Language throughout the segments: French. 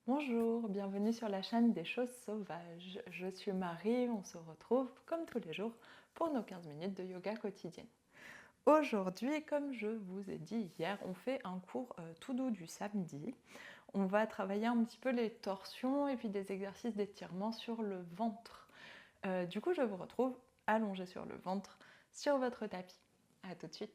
Bonjour, bienvenue sur la chaîne des choses sauvages. Je suis Marie, on se retrouve comme tous les jours pour nos 15 minutes de yoga quotidienne. Aujourd'hui, comme je vous ai dit hier, on fait un cours tout doux du samedi. On va travailler un petit peu les torsions et puis des exercices d'étirement sur le ventre. Du coup, je vous retrouve allongé sur le ventre sur votre tapis. A tout de suite.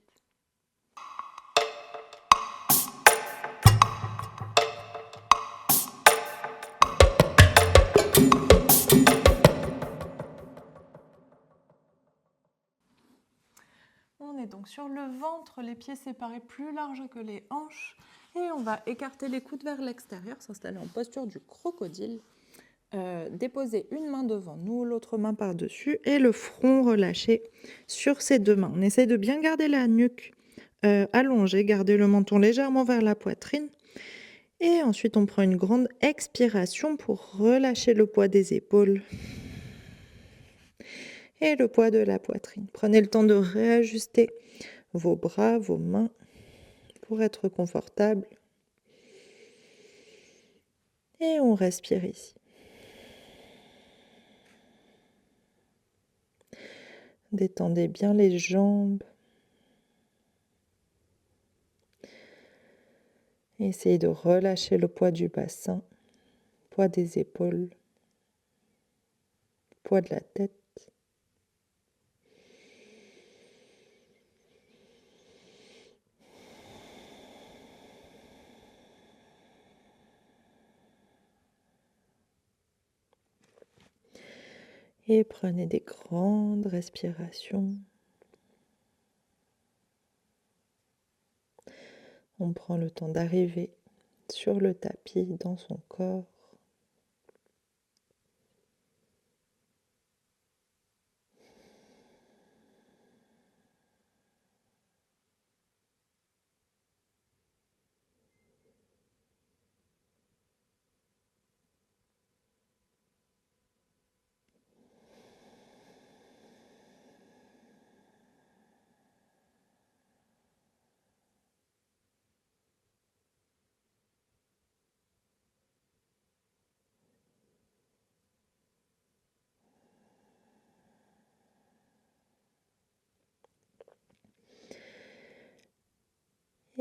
On est donc sur le ventre, les pieds séparés plus larges que les hanches. Et on va écarter les coudes vers l'extérieur, s'installer en posture du crocodile. Déposer une main devant nous, l'autre main par-dessus et le front relâché sur ces deux mains. On essaye de bien garder la nuque allongée, garder le menton légèrement vers la poitrine. Et ensuite, on prend une grande expiration pour relâcher le poids des épaules et le poids de la poitrine. Prenez le temps de réajuster vos bras, vos mains pour être confortable. Et on respire ici. Détendez bien les jambes. Essayez de relâcher le poids du bassin, poids des épaules, poids de la tête. Et prenez des grandes respirations. On prend le temps d'arriver sur le tapis, dans son corps.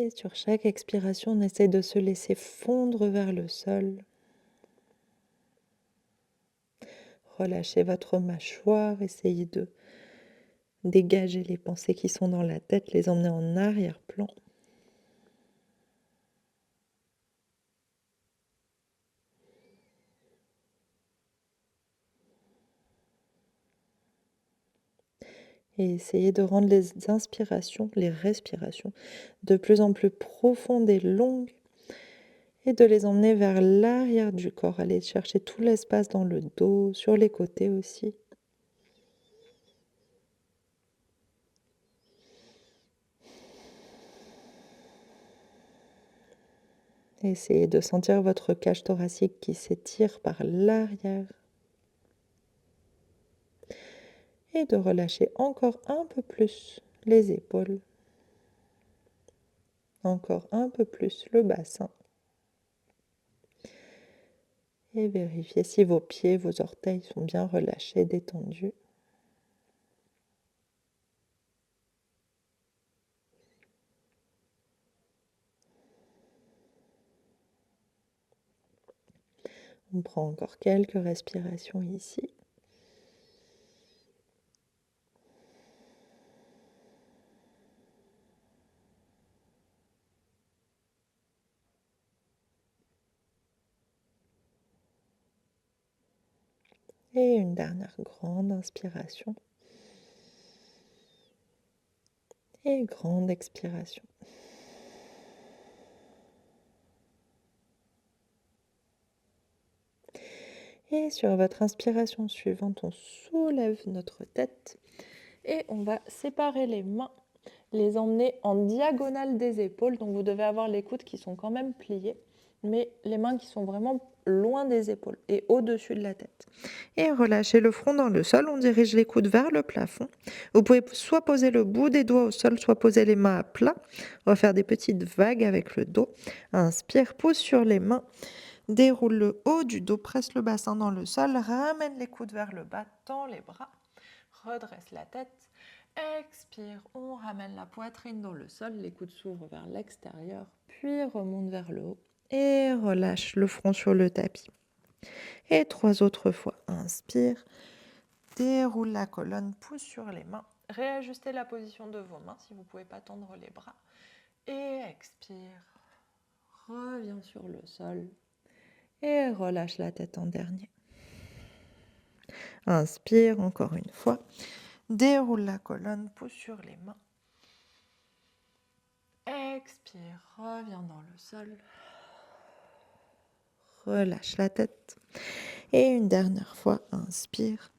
Et sur chaque expiration, on essaie de se laisser fondre vers le sol. Relâchez votre mâchoire, essayez de dégager les pensées qui sont dans la tête, les emmener en arrière-plan. Et essayez de rendre les inspirations, les respirations, de plus en plus profondes et longues. Et de les emmener vers l'arrière du corps. Allez chercher tout l'espace dans le dos, sur les côtés aussi. Essayez de sentir votre cage thoracique qui s'étire par l'arrière. Et de relâcher encore un peu plus les épaules. Encore un peu plus le bassin. Et vérifiez si vos pieds, vos orteils sont bien relâchés, détendus. On prend encore quelques respirations ici. Et une dernière grande inspiration. Et grande expiration. Et sur votre inspiration suivante, on soulève notre tête et on va séparer les mains, les emmener en diagonale des épaules. Donc vous devez avoir les coudes qui sont quand même pliés, mais les mains qui sont vraiment loin des épaules et au-dessus de la tête. Et relâchez le front dans le sol, on dirige les coudes vers le plafond. Vous pouvez soit poser le bout des doigts au sol, soit poser les mains à plat. On va faire des petites vagues avec le dos. Inspire, pousse sur les mains. Déroule le haut du dos, presse le bassin dans le sol, ramène les coudes vers le bas, tends les bras, redresse la tête. Expire, on ramène la poitrine dans le sol, les coudes s'ouvrent vers l'extérieur, puis remonte vers le haut et relâche le front sur le tapis. Et 3 autres fois, inspire, déroule la colonne, pousse sur les mains, réajustez la position de vos mains si vous ne pouvez pas tendre les bras. Et expire, reviens sur le sol et relâche la tête en dernier. Inspire encore une fois, déroule la colonne, pousse sur les mains. Expire, reviens dans le sol. Relâche la tête. Et une dernière fois, inspire.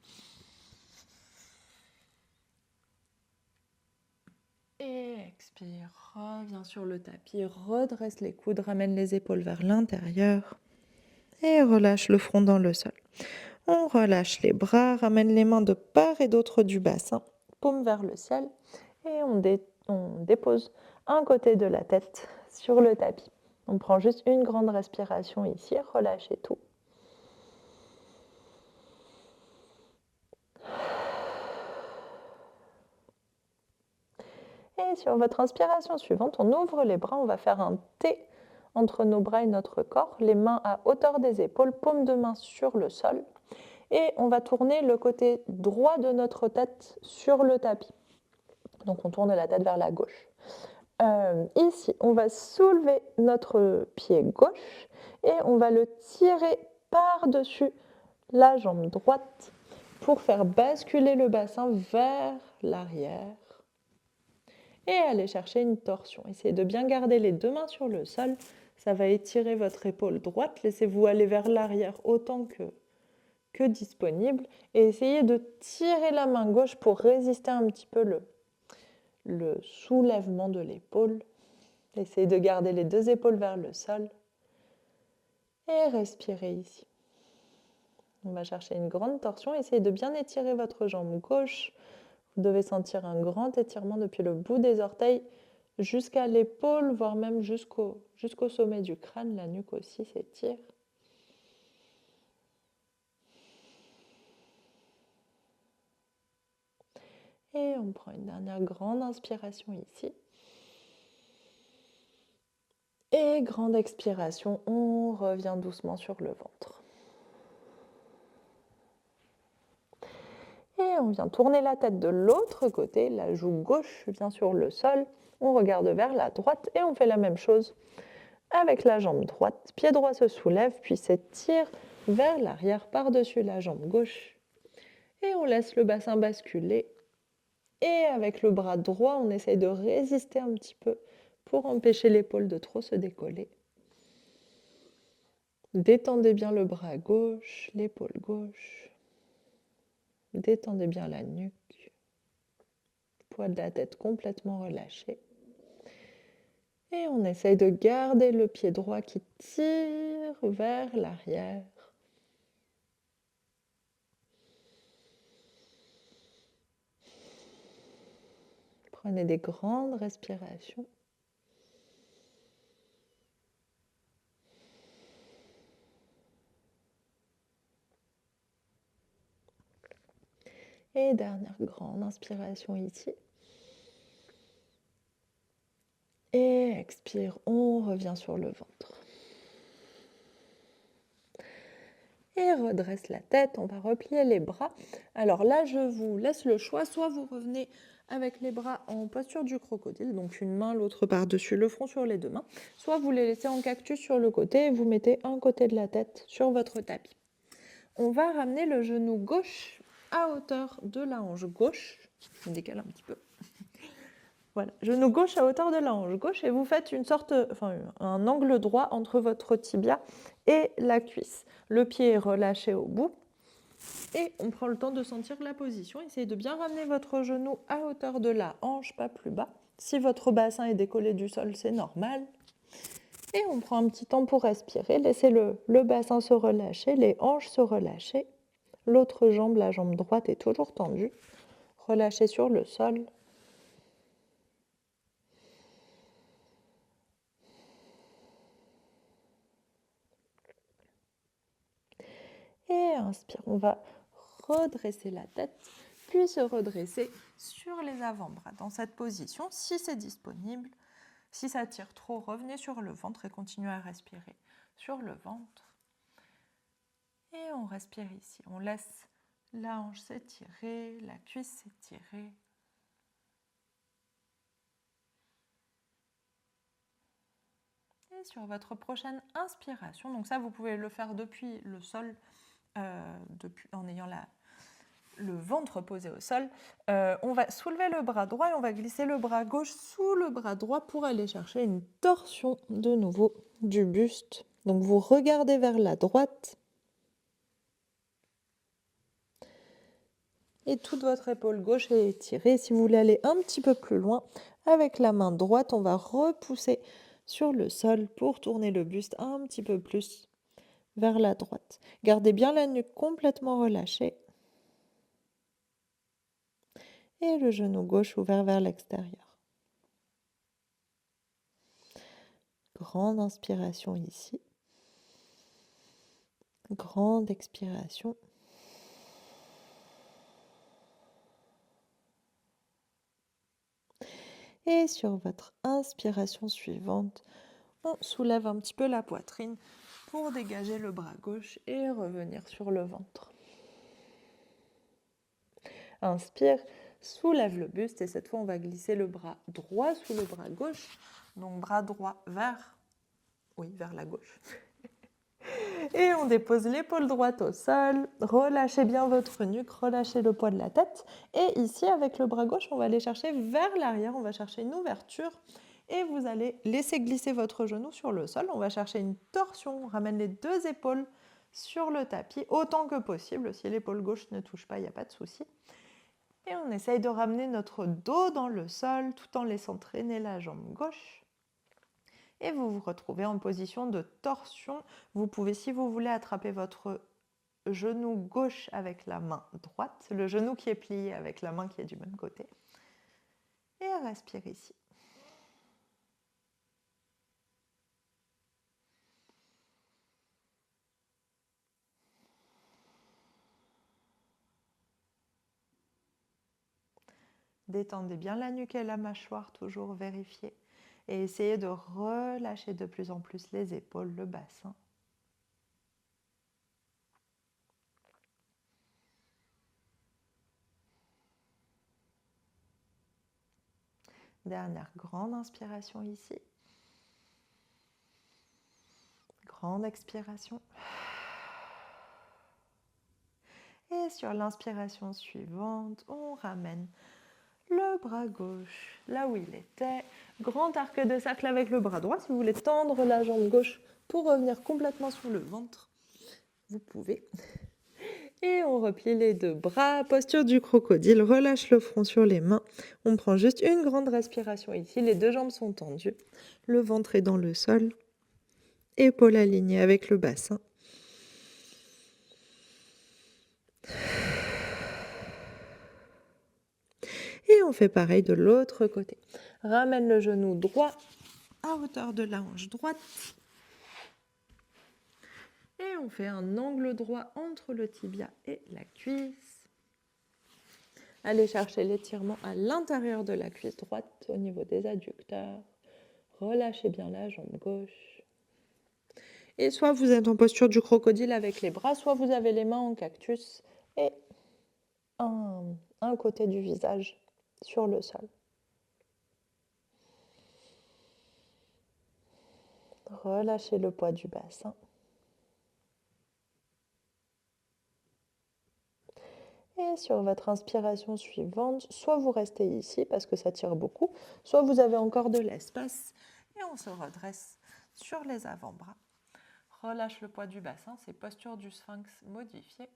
Et expire, reviens sur le tapis, redresse les coudes, ramène les épaules vers l'intérieur. Et relâche le front dans le sol. On relâche les bras, ramène les mains de part et d'autre du bassin, paume vers le ciel. Et on dépose un côté de la tête sur le tapis. On prend juste une grande respiration ici, relâchez tout. Et sur votre inspiration suivante, on ouvre les bras, on va faire un T entre nos bras et notre corps, les mains à hauteur des épaules, paume de main sur le sol. Et on va tourner le côté droit de notre tête sur le tapis. Donc on tourne la tête vers la gauche. Ici, on va soulever notre pied gauche et on va le tirer par-dessus la jambe droite pour faire basculer le bassin vers l'arrière et aller chercher une torsion. Essayez de bien garder les 2 mains sur le sol. Ça va étirer votre épaule droite. Laissez-vous aller vers l'arrière autant que disponible. Et essayez de tirer la main gauche pour résister un petit peu le soulèvement de l'épaule. Essayez de garder les 2 épaules vers le sol. Et respirez ici. On va chercher une grande torsion. Essayez de bien étirer votre jambe gauche. Vous devez sentir un grand étirement depuis le bout des orteils jusqu'à l'épaule, voire même jusqu'au sommet du crâne. La nuque aussi s'étire. Et on prend une dernière grande inspiration ici. Et grande expiration, on revient doucement sur le ventre. Et on vient tourner la tête de l'autre côté, la joue gauche vient sur le sol, on regarde vers la droite et on fait la même chose avec la jambe droite. Pied droit se soulève, puis s'étire vers l'arrière par-dessus la jambe gauche. Et on laisse le bassin basculer. Et avec le bras droit, on essaye de résister un petit peu pour empêcher l'épaule de trop se décoller. Détendez bien le bras gauche, l'épaule gauche. Détendez bien la nuque. Poids de la tête complètement relâché. Et on essaye de garder le pied droit qui tire vers l'arrière. Prenez des grandes respirations. Et dernière grande inspiration ici. Et expire, on revient sur le ventre. Et redresse la tête, on va replier les bras. Alors là, je vous laisse le choix, soit vous revenez avec les bras en posture du crocodile, donc une main, l'autre par-dessus, le front sur les 2 mains, soit vous les laissez en cactus sur le côté et vous mettez un côté de la tête sur votre tapis. On va ramener le genou gauche à hauteur de la hanche gauche. Je me décale un petit peu. Voilà, genou gauche à hauteur de la hanche gauche et vous faites un angle droit entre votre tibia et la cuisse. Le pied est relâché au bout et on prend le temps de sentir la position. Essayez de bien ramener votre genou à hauteur de la hanche, pas plus bas. Si votre bassin est décollé du sol, c'est normal. Et on prend un petit temps pour respirer. Laissez le bassin se relâcher, les hanches se relâcher. L'autre jambe, la jambe droite, est toujours tendue. Relâchez sur le sol. inspire, on va redresser la tête, puis se redresser sur les avant-bras. Dans cette position, si c'est disponible, si ça tire trop, revenez sur le ventre et continuez à respirer sur le ventre. Et on respire ici. On laisse la hanche s'étirer, la cuisse s'étirer. Et sur votre prochaine inspiration, donc ça vous pouvez le faire depuis le sol, en ayant le ventre posé au sol, on va soulever le bras droit et on va glisser le bras gauche sous le bras droit pour aller chercher une torsion de nouveau du buste. Donc vous regardez vers la droite et toute votre épaule gauche est étirée. Si vous voulez aller un petit peu plus loin, avec la main droite, on va repousser sur le sol pour tourner le buste un petit peu plus vers la droite. Gardez bien la nuque complètement relâchée et le genou gauche ouvert vers l'extérieur. Grande inspiration ici. Grande expiration. Et sur votre inspiration suivante, on soulève un petit peu la poitrine pour dégager le bras gauche et revenir sur le ventre. Inspire, soulève le buste et cette fois on va glisser le bras droit sous le bras gauche. Donc bras droit vers la gauche. Et on dépose l'épaule droite au sol, relâchez bien votre nuque, relâchez le poids de la tête. Et ici, avec le bras gauche, on va aller chercher vers l'arrière, on va chercher une ouverture. Et vous allez laisser glisser votre genou sur le sol. On va chercher une torsion, on ramène les deux épaules sur le tapis, autant que possible. Si l'épaule gauche ne touche pas, il n'y a pas de souci. Et on essaye de ramener notre dos dans le sol, tout en laissant traîner la jambe gauche. Et vous vous retrouvez en position de torsion. Vous pouvez, si vous voulez, attraper votre genou gauche avec la main droite, le genou qui est plié avec la main qui est du même côté. Et respire ici. Détendez bien la nuque et la mâchoire, toujours vérifiez. Et essayez de relâcher de plus en plus les épaules, le bassin. Dernière grande inspiration ici. Grande expiration. Et sur l'inspiration suivante, on ramène le bras gauche là où il était. Grand arc de cercle avec le bras droit. Si vous voulez tendre la jambe gauche pour revenir complètement sur le ventre, vous pouvez. Et on replie les deux bras, posture du crocodile, relâche le front sur les mains. On prend juste une grande respiration ici, les deux jambes sont tendues, le ventre est dans le sol, épaules alignées avec le bassin. Et on fait pareil de l'autre côté. Ramène le genou droit à hauteur de la hanche droite. Et on fait un angle droit entre le tibia et la cuisse. Allez chercher l'étirement à l'intérieur de la cuisse droite au niveau des adducteurs. Relâchez bien la jambe gauche. Et soit vous êtes en posture du crocodile avec les bras, soit vous avez les mains en cactus et un côté du visage sur le sol. Relâchez le poids du bassin. Et sur votre inspiration suivante, soit vous restez ici parce que ça tire beaucoup, soit vous avez encore de l'espace et on se redresse sur les avant-bras. Relâche le poids du bassin, c'est posture du sphinx modifiée.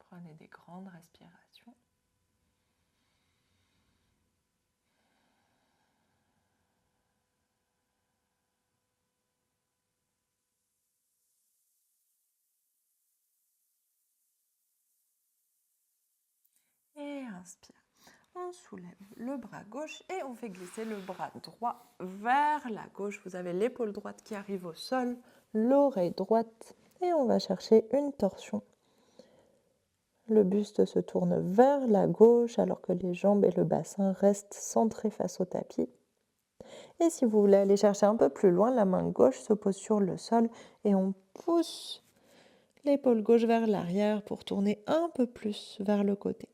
Prenez des grandes respirations. Et inspire. On soulève le bras gauche et on fait glisser le bras droit vers la gauche. Vous avez l'épaule droite qui arrive au sol, l'oreille droite et on va chercher une torsion. Le buste se tourne vers la gauche alors que les jambes et le bassin restent centrés face au tapis. Et si vous voulez aller chercher un peu plus loin, la main gauche se pose sur le sol et on pousse l'épaule gauche vers l'arrière pour tourner un peu plus vers le côté.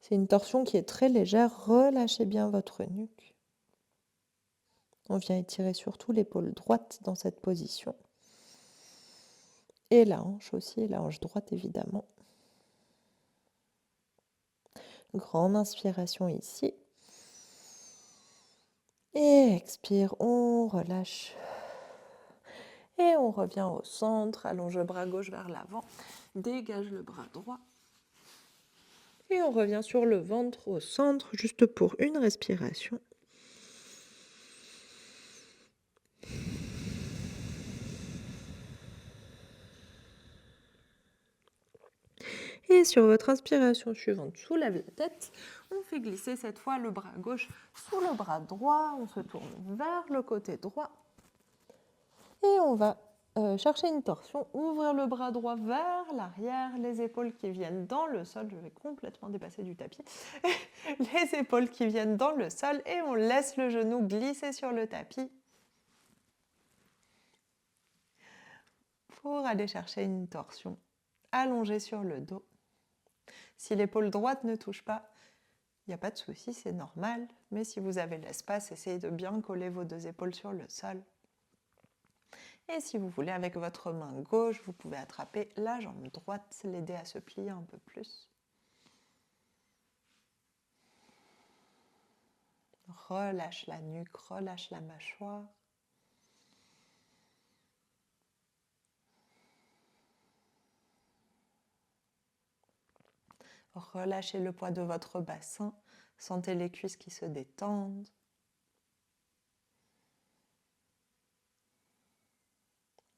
C'est une torsion qui est très légère, relâchez bien votre nuque. On vient étirer surtout l'épaule droite dans cette position. Et la hanche aussi, la hanche droite évidemment. Grande inspiration ici. Et expire, on relâche. Et on revient au centre, allonge le bras gauche vers l'avant, dégage le bras droit. Et on revient sur le ventre au centre, juste pour une respiration. Et sur votre inspiration suivante, soulève la tête. On fait glisser cette fois le bras gauche sous le bras droit. On se tourne vers le côté droit. Et on va chercher une torsion. Ouvrir le bras droit vers l'arrière. Les épaules qui viennent dans le sol. Je vais complètement dépasser du tapis. Les épaules qui viennent dans le sol. Et on laisse le genou glisser sur le tapis. Pour aller chercher une torsion allongée sur le dos. Si l'épaule droite ne touche pas, il n'y a pas de souci, c'est normal. Mais si vous avez l'espace, essayez de bien coller vos deux épaules sur le sol. Et si vous voulez, avec votre main gauche, vous pouvez attraper la jambe droite, l'aider à se plier un peu plus. Relâche la nuque, relâche la mâchoire. Relâchez le poids de votre bassin. Sentez les cuisses qui se détendent.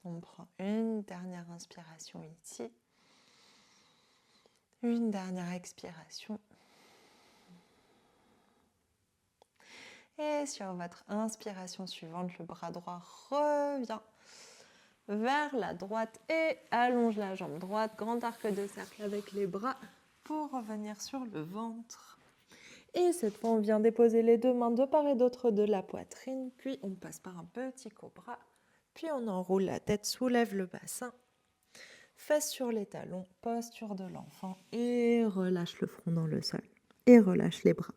On prend une dernière inspiration ici. Une dernière expiration. Et sur votre inspiration suivante, le bras droit revient vers la droite et allonge la jambe droite. Grand arc de cercle avec les bras pour revenir sur le ventre. Et cette fois, on vient déposer les deux mains de part et d'autre de la poitrine. Puis, on passe par un petit cobra. Puis, on enroule la tête, soulève le bassin. Fesses sur les talons, posture de l'enfant. Et relâche le front dans le sol. Et relâche les bras.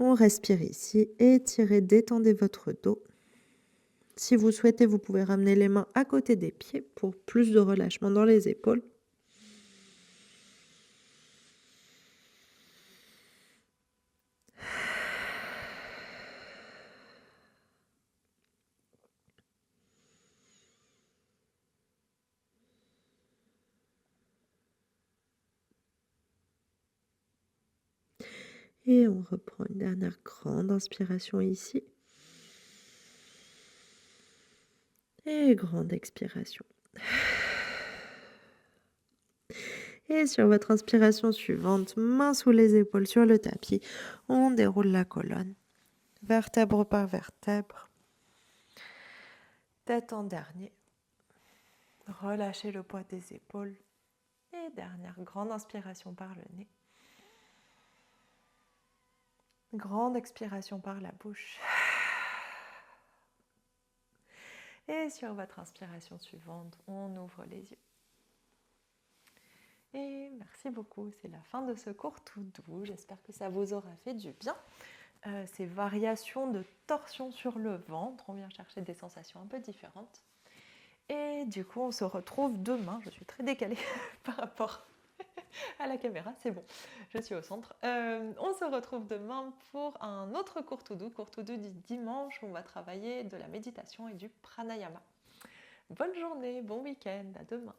On respire ici. Étirez, détendez votre dos. Si vous souhaitez, vous pouvez ramener les mains à côté des pieds pour plus de relâchement dans les épaules. Et on reprend une dernière grande inspiration ici. Et grande expiration. Et sur votre inspiration suivante, main sous les épaules sur le tapis, on déroule la colonne, vertèbre par vertèbre, tête en dernier. Relâchez le poids des épaules. Et dernière grande inspiration par le nez. Grande expiration par la bouche. Et sur votre inspiration suivante, on ouvre les yeux. Et merci beaucoup, c'est la fin de ce cours tout doux. J'espère que ça vous aura fait du bien. Ces variations de torsion sur le ventre, on vient chercher des sensations un peu différentes. Et du coup, on se retrouve demain. Je suis très décalée par rapport à la caméra, c'est bon, je suis au centre. On se retrouve demain pour un autre cours tout doux du dimanche où on va travailler de la méditation et du pranayama. Bonne journée, bon week-end, à demain.